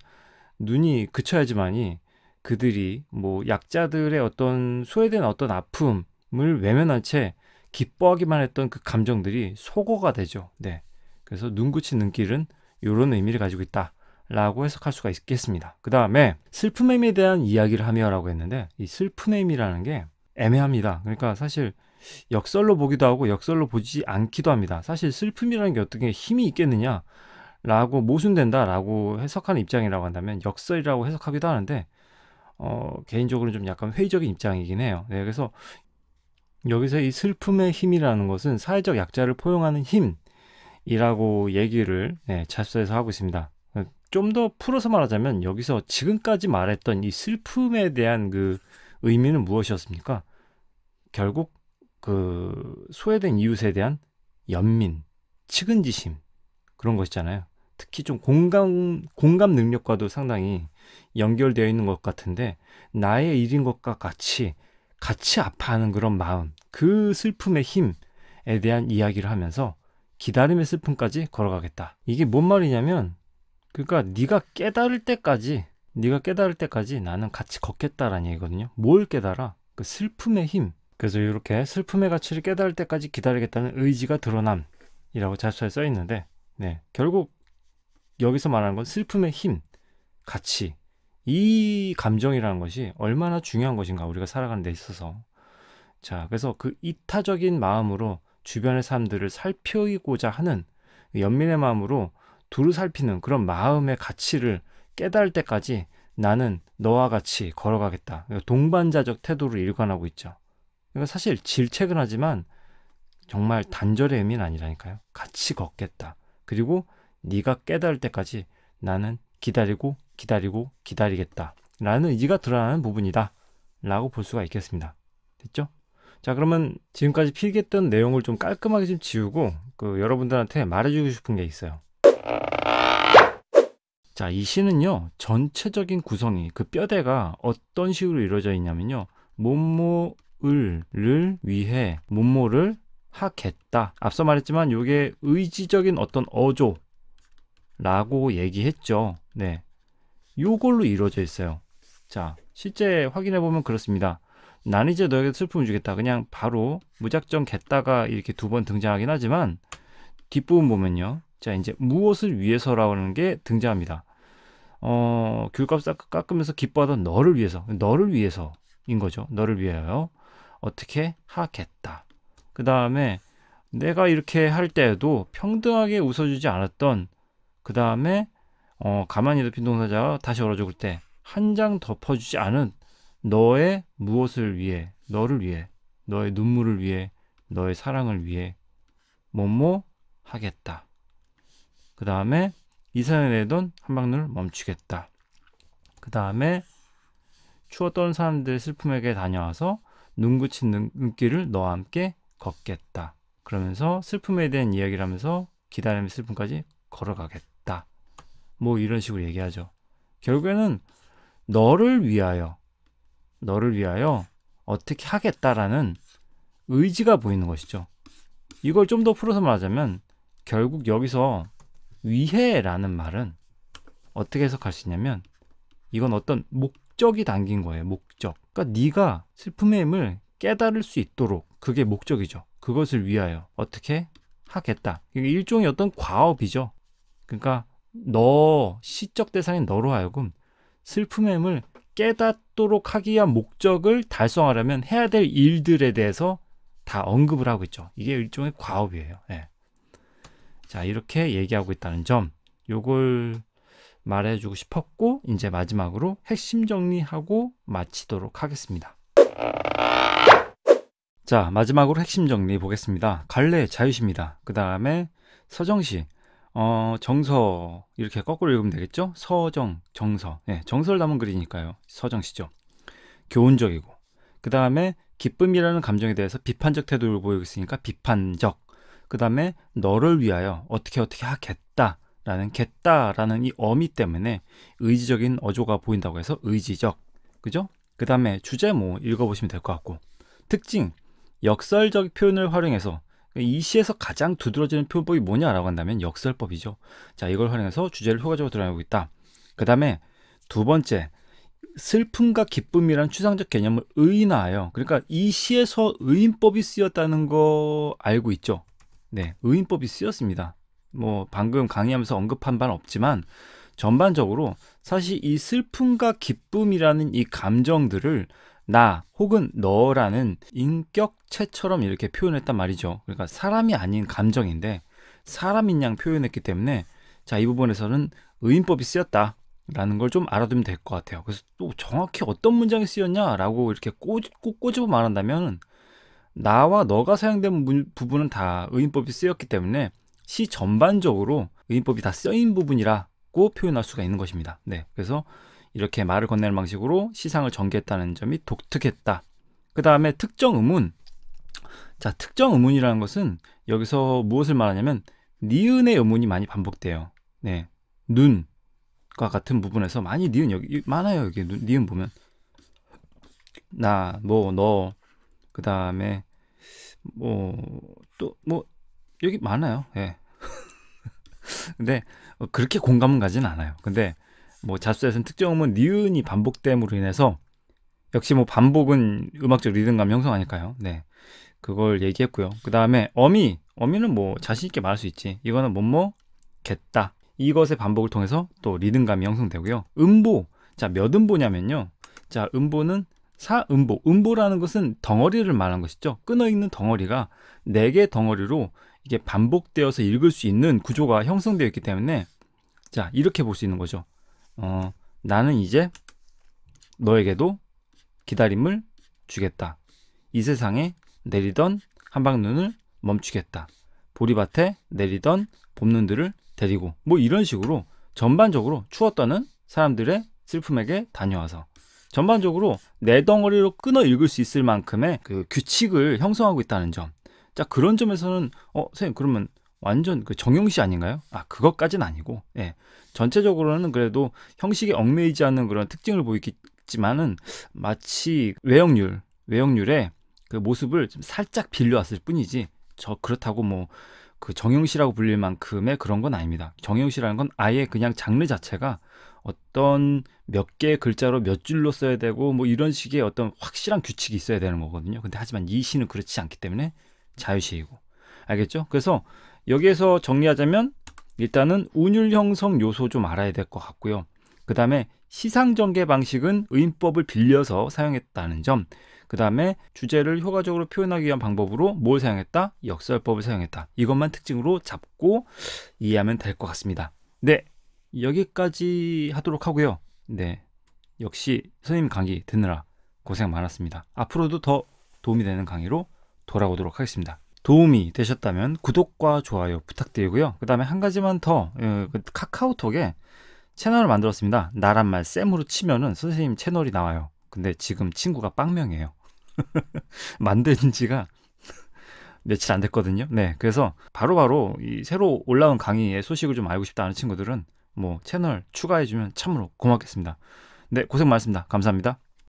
A: 눈이 그쳐야지만이 그들이 약자들의 어떤 소외된 어떤 아픔을 외면한 채 기뻐하기만 했던 그 감정들이 소거가 되죠. 네. 그래서 눈 그친 눈길은 이런 의미를 가지고 있다 라고 해석할 수가 있겠습니다. 그 다음에 슬픔의 의미에 대한 이야기를 하며 라고 했는데, 이 슬픔의 의미라는 게 애매합니다. 그러니까 사실 역설로 보기도 하고 역설로 보지 않기도 합니다. 사실 슬픔이라는 게 어떻게 힘이 있겠느냐 라고 모순된다라고 해석하는 입장이라고 한다면 역설이라고 해석하기도 하는데 개인적으로는 좀 약간 회의적인 입장이긴 해요. 네, 그래서 여기서 이 슬픔의 힘이라는 것은 사회적 약자를 포용하는 힘이라고 얘기를 자수해서 하고 있습니다. 좀 더 풀어서 말하자면 여기서 지금까지 말했던 이 슬픔에 대한 그 의미는 무엇이었습니까? 결국 그 소외된 이웃에 대한 연민, 측은지심 그런 것이잖아요. 특히 좀 공감 능력과도 상당히 연결되어 있는 것 같은데 나의 일인 것과 같이 아파하는 그런 마음, 그 슬픔의 힘에 대한 이야기를 하면서 기다림의 슬픔까지 걸어가겠다. 이게 뭔 말이냐면 그러니까 네가 깨달을 때까지 나는 같이 걷겠다라는 얘기거든요. 뭘 깨달아? 그 슬픔의 힘. 그래서 이렇게 슬픔의 가치를 깨달을 때까지 기다리겠다는 의지가 드러남이라고 자수에 써 있는데 결국 여기서 말하는 건 슬픔의 힘, 가치, 이 감정이라는 것이 얼마나 중요한 것인가 우리가 살아가는 데 있어서. 자, 그래서 그 이타적인 마음으로 주변의 사람들을 살피고자 하는 연민의 마음으로 두루 살피는 그런 마음의 가치를 깨달을 때까지 나는 너와 같이 걸어가겠다. 동반자적 태도를 일관하고 있죠. 그러니까 사실 질책은 정말 단절의 의미는 아니라니까요. 같이 걷겠다. 그리고 네가 깨달을 때까지 나는 기다리겠다 라는 의지가 드러나는 부분이다 라고 볼 수가 있겠습니다. 됐죠? 자, 그러면 지금까지 필기했던 내용을 좀 깔끔하게 좀 지우고 여러분들한테 말해주고 싶은 게 있어요. 자, 이 시는요 전체적인 구성이 그 뼈대가 어떤 식으로 이루어져 있냐면요 뭐뭐를 위해 뭐뭐를 하겠다. 앞서 말했지만 이게 의지적인 어떤 어조라고 얘기했죠. 네, 요걸로 이루어져 있어요. 자, 실제 확인해 보면 그렇습니다. 나는 이제 너에게 슬픔을 주겠다. 그냥 바로 무작정 겠다가 이렇게 두 번 등장하긴 하지만 뒷부분 보면요. 자, 이제 무엇을 위해서라는 게 등장합니다. 귤값 깎으면서 기뻐하던 너를 위해서인 거죠. 너를 위하여 어떻게 하겠다. 그 다음에 내가 이렇게 할 때에도 평등하게 웃어주지 않았던 그 다음에 가만히 덮인 동사자가 다시 얼어 죽을 때 한 장 덮어주지 않은 너의 무엇을 위해, 너를 위해, 너의 눈물을 위해, 너의 사랑을 위해 뭐뭐 하겠다. 그 다음에 이산에 내던 한방눈을 멈추겠다. 그 다음에 추웠던 사람들의 슬픔에게 다녀와서 눈그친 눈길을 너와 함께 걷겠다. 그러면서 슬픔에 대한 이야기를 하면서 기다림의 슬픔까지 걸어가겠다. 뭐 이런 식으로 얘기하죠. 결국에는 너를 위하여 어떻게 하겠다라는 의지가 보이는 것이죠. 이걸 좀 더 풀어서 말하자면 결국 여기서 위해라는 말은 어떻게 해석할 수 있냐면 이건 어떤 목적이 담긴 거예요. 목적. 그러니까 네가 슬픔의 힘을 깨달을 수 있도록 그게 목적이죠. 그것을 위하여 어떻게 하겠다. 이게 일종의 어떤 과업이죠. 그러니까 너 시적 대상인 너로 하여금 슬픔의 힘을 깨닫도록 하기 위한 목적을 달성하려면 해야 될 일들에 대해서 다 언급을 하고 있죠. 이게 일종의 과업이에요. 네. 자, 이렇게 얘기하고 있다는 점, 요걸 말해주고 싶었고 이제 마지막으로 핵심 정리하고 마치도록 하겠습니다. 자, 마지막으로 핵심 정리 보겠습니다. 갈래 자유시입니다. 그 다음에 서정시, 정서 이렇게 거꾸로 읽으면 되겠죠? 서정, 정서. 네, 정서를 담은 글이니까요. 서정시죠. 교훈적이고, 그 다음에 기쁨이라는 감정에 대해서 비판적 태도를 보이고 있으니까 비판적. 그 다음에 너를 위하여 어떻게 하겠다라는 이 어미 때문에 의지적인 어조가 보인다고 해서 의지적. 그죠? 그 다음에 주제모 읽어보시면 될 것 같고, 특징, 역설적 표현을 활용해서 이 시에서 가장 두드러지는 표현법이 뭐냐라고 한다면 역설법이죠. 자, 이걸 활용해서 주제를 효과적으로 드러내고 있다. 그 다음에 두 번째, 슬픔과 기쁨이라는 추상적 개념을 의인화하여, 그러니까 이 시에서 의인법이 쓰였다는 거 알고 있죠? 네, 의인법이 쓰였습니다. 뭐 방금 강의하면서 언급한 바는 없지만 전반적으로 사실 이 슬픔과 기쁨이라는 이 감정들을 나 혹은 너라는 인격체처럼 이렇게 표현했단 말이죠. 그러니까 사람이 아닌 감정인데 사람인 양 표현했기 때문에 자, 이 부분에서는 의인법이 쓰였다라는 걸 좀 알아두면 될 것 같아요. 그래서 또 정확히 어떤 문장이 쓰였냐라고 이렇게 꼭 꼬집어 말한다면 나와 너가 사용된 부분은 다 의인법이 쓰였기 때문에 시 전반적으로 의인법이 다 쓰인 부분이라고 표현할 수가 있는 것입니다. 네, 그래서 이렇게 말을 건네는 방식으로 시상을 전개했다는 점이 독특했다. 그 다음에 특정 의문. 자, 특정 의문이라는 것은 여기서 무엇을 말하냐면 니은의 의문이 많이 반복돼요. 네, 눈과 같은 부분에서 많이 니은 여기 많아요. 여기 니은 보면 나, 뭐, 너, 그 다음에 또 여기 많아요. 예. 근데 그렇게 공감은 가진 않아요. 근데 잡서에서는 특정 음은 니은이 반복됨으로 인해서 역시 반복은 음악적 리듬감 형성 아닐까요? 네, 그걸 얘기했고요. 그 다음에 어미는 자신 있게 말할 수 있지. 이거는 겠다. 이것의 반복을 통해서 또 리듬감이 형성되고요. 음보. 자, 몇 음보냐면요. 자, 음보는 사음보. 음보라는 것은 덩어리를 말하는 것이죠. 끊어있는 덩어리가 4개 덩어리로 이게 반복되어서 읽을 수 있는 구조가 형성되어 있기 때문에 자, 이렇게 볼 수 있는 거죠. 나는 이제 너에게도 기다림을 주겠다. 이 세상에 내리던 한방눈을 멈추겠다. 보리밭에 내리던 봄눈들을 데리고 이런 식으로 전반적으로 추웠다는 사람들의 슬픔에게 다녀와서 전반적으로 내 덩어리로 끊어 읽을 수 있을 만큼의 그 규칙을 형성하고 있다는 점. 자, 그런 점에서는 선생님 그러면 완전 그 정형시 아닌가요? 아, 그것까지는 아니고, 예, 전체적으로는 그래도 형식에 얽매이지 않는 그런 특징을 보이겠지만은 마치 외형률의 그 모습을 좀 살짝 빌려왔을 뿐이지 그렇다고 그 정형시라고 불릴 만큼의 그런 건 아닙니다. 정형시라는 건 아예 그냥 장르 자체가 어떤 몇 개의 글자로 몇 줄로 써야 되고 이런 식의 어떤 확실한 규칙이 있어야 되는 거거든요. 근데 하지만 이 시는 그렇지 않기 때문에 자유시이고, 알겠죠? 그래서 여기에서 정리하자면 일단은 운율 형성 요소 좀 알아야 될 것 같고요. 그 다음에 시상 전개 방식은 의인법을 빌려서 사용했다는 점. 그 다음에 주제를 효과적으로 표현하기 위한 방법으로 뭘 사용했다? 역설법을 사용했다. 이것만 특징으로 잡고 이해하면 될 것 같습니다. 네, 여기까지 하도록 하고요. 네, 역시 선생님 강의 듣느라 고생 많았습니다. 앞으로도 더 도움이 되는 강의로 돌아오도록 하겠습니다. 도움이 되셨다면 구독과 좋아요 부탁드리고요. 그 다음에 한 가지만 더, 카카오톡에 채널을 만들었습니다. 나란 말 쌤으로 치면은 선생님 채널이 나와요. 근데 지금 친구가 빵명이에요. 만든 지가 며칠 안 됐거든요. 네, 그래서 바로바로 이 새로 올라온 강의의 소식을 좀 알고 싶다 하는 친구들은 채널 추가해주면 참으로 고맙겠습니다. 네, 고생 많았습니다. 감사합니다.